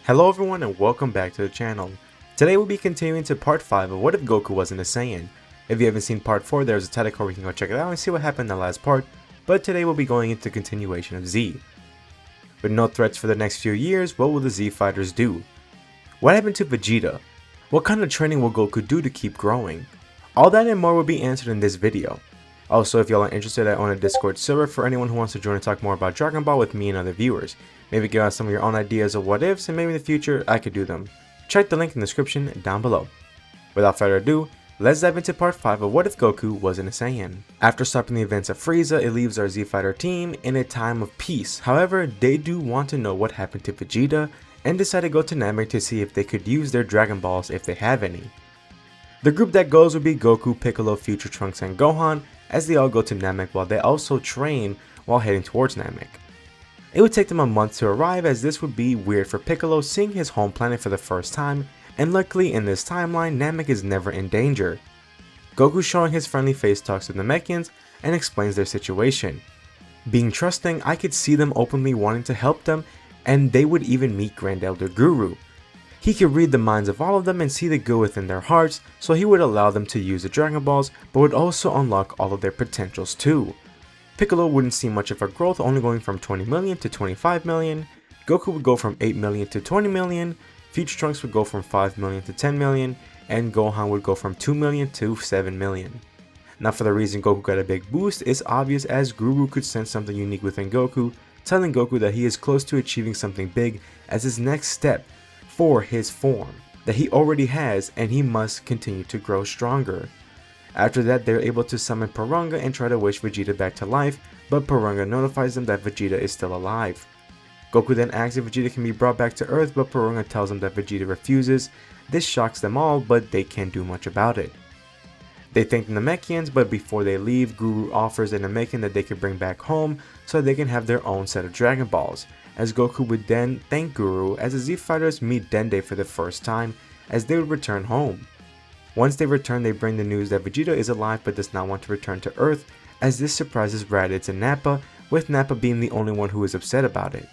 Hello everyone and welcome back to the channel. Today we'll be continuing to part 5 of What If Goku Wasn't a Saiyan. If you haven't seen part 4, there's a title card where you can go check it out and see what happened in the last part, but today we'll be going into continuation of Z. With no threats for the next few years, what will the Z fighters do? What happened to Vegeta? What kind of training will Goku do to keep growing? All that and more will be answered in this video. Also, if y'all are interested, I own a Discord server for anyone who wants to join and talk more about Dragon Ball with me and other viewers. Maybe give out some of your own ideas of what ifs, and maybe in the future I could do them. Check the link in the description down below. Without further ado, let's dive into part 5 of What If Goku Wasn't a Saiyan. After stopping the events of Frieza, it leaves our Z Fighter team in a time of peace. However, they do want to know what happened to Vegeta, and decide to go to Namek to see if they could use their Dragon Balls if they have any. The group that goes would be Goku, Piccolo, Future Trunks, and Gohan, as they all go to Namek while they also train while heading towards Namek. It would take them a month to arrive, as this would be weird for Piccolo seeing his home planet for the first time, and luckily in this timeline Namek is never in danger. Goku, showing his friendly face, talks to the Namekians and explains their situation. Being trusting, I could see them openly wanting to help them, and they would even meet Grand Elder Guru. He could read the minds of all of them and see the good within their hearts, so he would allow them to use the Dragon Balls, but would also unlock all of their potentials too. Piccolo wouldn't see much of a growth, only going from 20 million to 25 million, Goku would go from 8 million to 20 million, Future Trunks would go from 5 million to 10 million, and Gohan would go from 2 million to 7 million. Now for the reason Goku got a big boost is obvious, as Guru could sense something unique within Goku, telling Goku that he is close to achieving something big as his next step for his form that he already has, and he must continue to grow stronger. After that, they're able to summon Porunga and try to wish Vegeta back to life, but Porunga notifies them that Vegeta is still alive. Goku then asks if Vegeta can be brought back to Earth, but Porunga tells him that Vegeta refuses. This shocks them all, but they can't do much about it. They thank the Namekians, but before they leave, Guru offers the Namekian that they can bring back home so they can have their own set of Dragon Balls, as Goku would then thank Guru as the Z Fighters meet Dende for the first time, as they would return home. Once they return, they bring the news that Vegeta is alive but does not want to return to Earth, as this surprises Raditz and Nappa, with Nappa being the only one who is upset about it.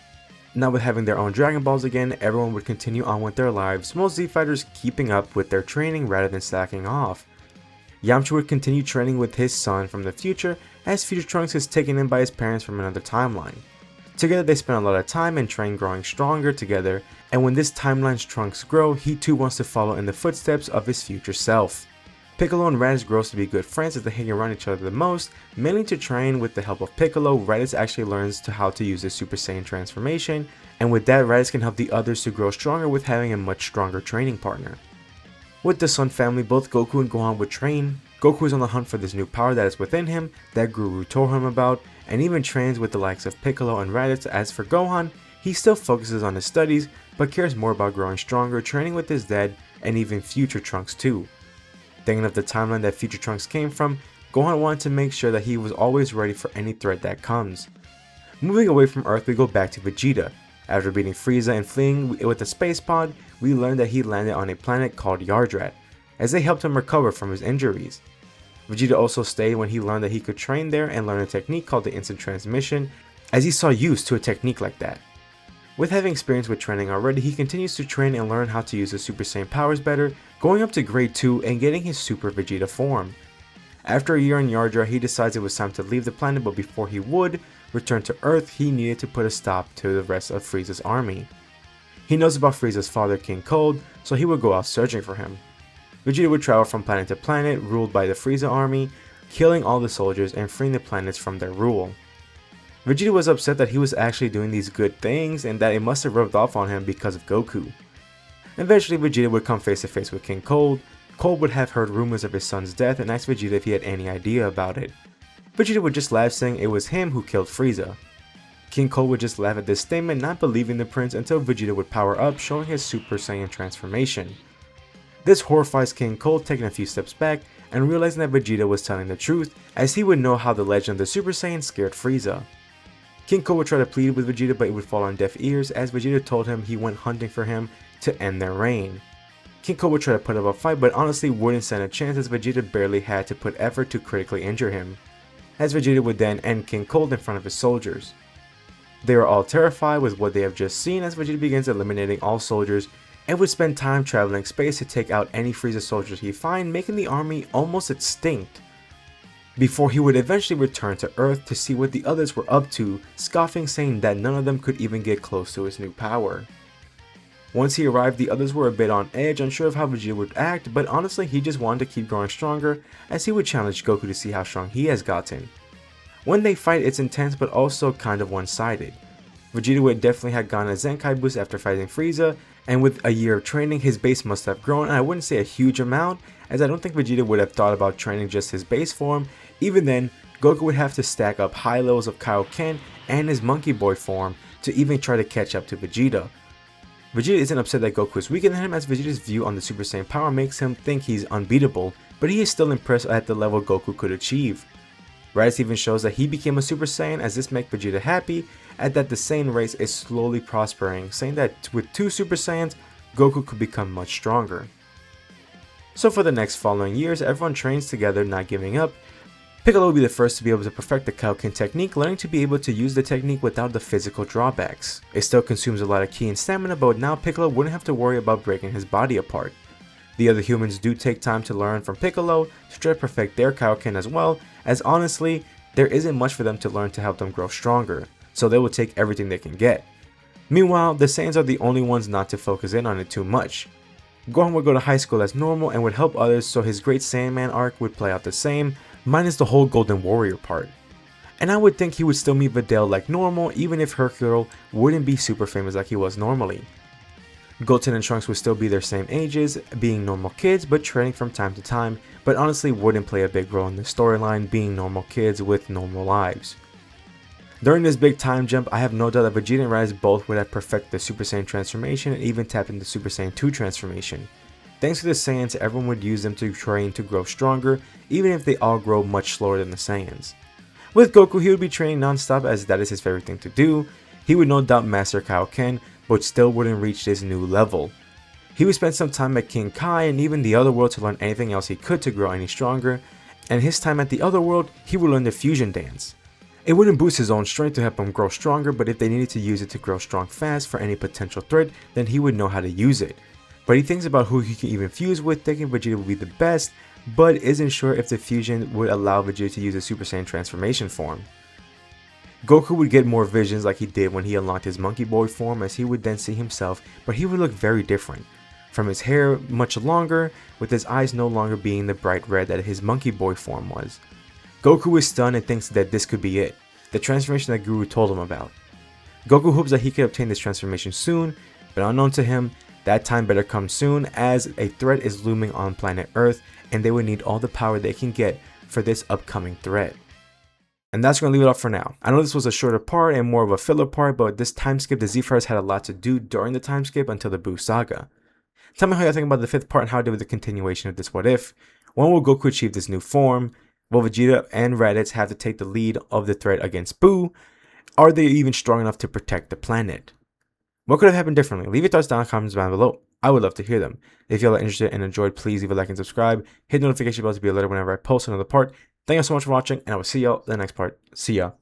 Now with having their own Dragon Balls again, everyone would continue on with their lives, most Z Fighters keeping up with their training rather than slacking off. Yamcha would continue training with his son from the future, as Future Trunks is taken in by his parents from another timeline. Together they spend a lot of time and train, growing stronger together, and when this timeline's Trunks grow, he too wants to follow in the footsteps of his future self. Piccolo and Raditz grows to be good friends as they hang around each other the most, mainly to train. With the help of Piccolo, Raditz actually learns how to use his Super Saiyan transformation, and with that Raditz can help the others to grow stronger with having a much stronger training partner. With the Sun family, both Goku and Gohan would train. Goku is on the hunt for this new power that is within him that Guru told him about, and even trains with the likes of Piccolo and Raditz. As for Gohan, he still focuses on his studies, but cares more about growing stronger, training with his dad, and even Future Trunks too. Thinking of the timeline that Future Trunks came from, Gohan wanted to make sure that he was always ready for any threat that comes. Moving away from Earth, we go back to Vegeta. After beating Frieza and fleeing with a space pod, we learn that he landed on a planet called Yardrat, as they helped him recover from his injuries. Vegeta also stayed when he learned that he could train there and learn a technique called the instant transmission, as he saw use to a technique like that. With having experience with training already, he continues to train and learn how to use the Super Saiyan powers better, going up to grade 2 and getting his Super Vegeta form. After a year on Yardrat, he decides it was time to leave the planet, but before he would return to Earth, he needed to put a stop to the rest of Frieza's army. He knows about Frieza's father, King Cold, so he would go out searching for him. Vegeta would travel from planet to planet, ruled by the Frieza army, killing all the soldiers and freeing the planets from their rule. Vegeta was upset that he was actually doing these good things and that it must have rubbed off on him because of Goku. Eventually Vegeta would come face to face with King Cold. Cold would have heard rumors of his son's death and asked Vegeta if he had any idea about it. Vegeta would just laugh, saying it was him who killed Frieza. King Cold would just laugh at this statement, not believing the prince, until Vegeta would power up, showing his Super Saiyan transformation. This horrifies King Cold, taking a few steps back and realizing that Vegeta was telling the truth, as he would know how the legend of the Super Saiyan scared Frieza. King Cold would try to plead with Vegeta, but it would fall on deaf ears, as Vegeta told him he went hunting for him to end their reign. King Cold would try to put up a fight, but honestly wouldn't stand a chance, as Vegeta barely had to put effort to critically injure him, as Vegeta would then end King Cold in front of his soldiers. They are all terrified with what they have just seen as Vegeta begins eliminating all soldiers and would spend time traveling space to take out any Frieza soldiers he finds, making the army almost extinct, before he would eventually return to Earth to see what the others were up to, scoffing, saying that none of them could even get close to his new power. Once he arrived, the others were a bit on edge, unsure of how Vegeta would act, but honestly he just wanted to keep growing stronger as he would challenge Goku to see how strong he has gotten. When they fight, it's intense but also kind of one-sided. Vegeta would definitely have gotten a Zenkai boost after fighting Frieza, and with a year of training his base must have grown, and I wouldn't say a huge amount, as I don't think Vegeta would have thought about training just his base form. Even then, Goku would have to stack up high levels of Kaioken and his Monkey Boy form to even try to catch up to Vegeta. Vegeta isn't upset that Goku is weaker than him, as Vegeta's view on the Super Saiyan power makes him think he's unbeatable, but he is still impressed at the level Goku could achieve. Raditz even shows that he became a Super Saiyan, as this makes Vegeta happy, and that the Saiyan race is slowly prospering, saying that with 2 Super Saiyans, Goku could become much stronger. So for the next following years, everyone trains together, not giving up. Piccolo will be the first to be able to perfect the Kaioken technique, learning to be able to use the technique without the physical drawbacks. It still consumes a lot of ki and stamina, but now Piccolo wouldn't have to worry about breaking his body apart. The other humans do take time to learn from Piccolo to try to perfect their Kaioken as well, as honestly, there isn't much for them to learn to help them grow stronger, so they will take everything they can get. Meanwhile, the Saiyans are the only ones not to focus in on it too much. Gohan would go to high school as normal and would help others, so his Great Saiyaman arc would play out the same, minus the whole Golden Warrior part. And I would think he would still meet Videl like normal, even if Hercule wouldn't be super famous like he was normally. Goten and Trunks would still be their same ages, being normal kids but training from time to time, but honestly wouldn't play a big role in the storyline, being normal kids with normal lives. During this big time jump, I have no doubt that Vegeta and Raditz both would have perfected the Super Saiyan transformation and even tapped into Super Saiyan 2 transformation. Thanks to the Saiyans, everyone would use them to train to grow stronger, even if they all grow much slower than the Saiyans. With Goku, he would be training non-stop, as that is his favorite thing to do. He would no doubt master Kaioken, but still wouldn't reach this new level. He would spend some time at King Kai and even the other world to learn anything else he could to grow any stronger, and his time at the other world, he would learn the fusion dance. It wouldn't boost his own strength to help him grow stronger, but if they needed to use it to grow strong fast for any potential threat, then he would know how to use it. But he thinks about who he can even fuse with, thinking Vegeta would be the best, but isn't sure if the fusion would allow Vegeta to use a Super Saiyan transformation form. Goku would get more visions like he did when he unlocked his Monkey Boy form, as he would then see himself, but he would look very different. From his hair much longer, with his eyes no longer being the bright red that his Monkey Boy form was. Goku is stunned and thinks that this could be it, the transformation that Guru told him about. Goku hopes that he could obtain this transformation soon, but unknown to him, that time better come soon, as a threat is looming on planet Earth and they would need all the power they can get for this upcoming threat. And that's going to leave it off for now. I know this was a shorter part and more of a filler part, but this time skip, the Z-Fighters had a lot to do during the time skip until the Buu saga. Tell me how you think about the 5th part and how it did with the continuation of this What If. When will Goku achieve this new form? Will Vegeta and Raditz have to take the lead of the threat against Buu? Are they even strong enough to protect the planet? What could have happened differently? Leave your thoughts down in the comments down below. I would love to hear them. If y'all are interested and enjoyed, please leave a like and subscribe. Hit the notification bell to be alerted whenever I post another part. Thank you so much for watching, and I will see y'all in the next part. See ya.